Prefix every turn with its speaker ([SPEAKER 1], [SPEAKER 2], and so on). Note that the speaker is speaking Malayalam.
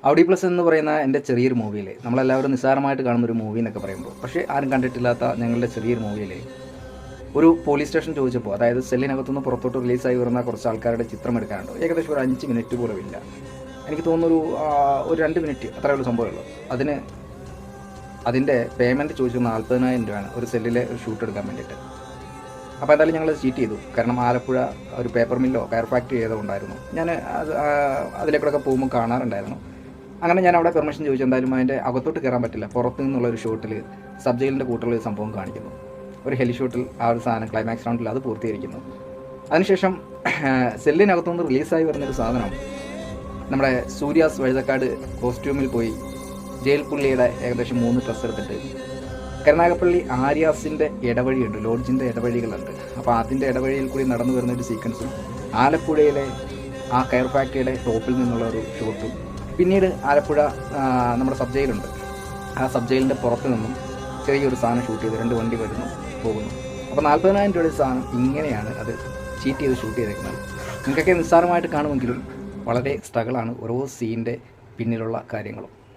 [SPEAKER 1] ഔഡി പ്ലസ് എന്ന് പറയുന്ന എൻ്റെ ചെറിയൊരു മൂവിയിൽ നമ്മളെല്ലാവരും നിസ്സാരമായിട്ട് കാണുന്നൊരു മൂവി എന്നൊക്കെ പറയുമ്പോൾ, പക്ഷേ ആരും കണ്ടിട്ടില്ലാത്ത ഞങ്ങളുടെ ചെറിയൊരു മൂവിയിൽ ഒരു പോലീസ് സ്റ്റേഷൻ ചോദിച്ചപ്പോൾ, അതായത് സെല്ലിനകത്തുനിന്ന് പുറത്തോട്ട് റിലീസായി വരുന്ന കുറച്ച് ആൾക്കാരുടെ ചിത്രം എടുക്കാനുണ്ട്. ഏകദേശം ഒരു 5 മിനിറ്റ് പോലും ഇല്ല. എനിക്ക് തോന്നുന്നൊരു 2 മിനിറ്റ് അത്രയുള്ള സംഭവമുള്ളൂ. അതിൻ്റെ പേയ്മെൻറ്റ് ചോദിച്ചത് 40,000 രൂപയാണ് ഒരു സെല്ലിലെ ഒരു ഷൂട്ട് എടുക്കാൻ വേണ്ടിയിട്ട്. അപ്പോൾ എന്തായാലും ഞങ്ങൾ ചീറ്റ് ചെയ്തു. കാരണം ആലപ്പുഴ ഒരു പേപ്പർ മില്ലോ കയർ ഫാക്ടറി ഏതോ ഉണ്ടായിരുന്നു. ഞാൻ അതിലേക്കൂടെയൊക്കെ പോകുമ്പോൾ കാണാറുണ്ടായിരുന്നു. അങ്ങനെ ഞാൻ അവിടെ പെർമിഷൻ ചോദിച്ചു. എന്തായാലും അതിൻ്റെ അകത്തോട്ട് കയറാൻ പറ്റില്ല. പുറത്തു നിന്നുള്ളൊരു ഷൂട്ടിൽ സബ് ജയിലിൻ്റെ കൂട്ടുള്ളൊരു സംഭവം കാണിക്കുന്നു. ഒരു ഹെലി ഷൂട്ടിൽ ആ ഒരു സാധനം ക്ലൈമാക്സ് റൗണ്ടിൽ അത് പൂർത്തീകരിക്കുന്നു. അതിനുശേഷം സെല്ലിനകത്തുനിന്ന് റിലീസായി വരുന്നൊരു സാധനം നമ്മുടെ സൂര്യാസ് വഴുതക്കാട് കോസ്റ്റ്യൂമിൽ പോയി ജയിൽ പുള്ളിയുടെ ഏകദേശം 3 ഡ്രസ്സ് എടുത്തിട്ട് കരുനാഗപ്പള്ളി ആര്യാസിൻ്റെ ഇടവഴിയുണ്ട്, ലോഡ്ജിൻ്റെ ഇടവഴികളുണ്ട്. അപ്പോൾ അതിൻ്റെ ഇടവഴിയിൽ കൂടി നടന്നു വരുന്നൊരു സീക്വൻസും ആലപ്പുഴയിലെ ആ കയർ ഫാക്ടറിയുടെ ടോപ്പിൽ നിന്നുള്ള ഒരു ഷോട്ടും, പിന്നീട് ആലപ്പുഴ നമ്മുടെ സബ് ജയിലുണ്ട്, ആ സബ് ജയിലിൻ്റെ പുറത്ത് നിന്നും ചെറിയൊരു സാധനം ഷൂട്ട് ചെയ്ത് 2 വണ്ടി വരുന്നു പോകുന്നു. അപ്പോൾ 40,000 രൂപയുടെ സാധനം ഇങ്ങനെയാണ് അത് ചീറ്റ് ചെയ്ത് ഷൂട്ട് ചെയ്തേക്കുന്നത്. നിങ്ങൾക്കൊക്കെ നിസ്സാരമായിട്ട് കാണുമെങ്കിലും വളരെ സ്ട്രഗിളാണ് ഓരോ സീനിൻ്റെ പിന്നിലുള്ള കാര്യങ്ങളും.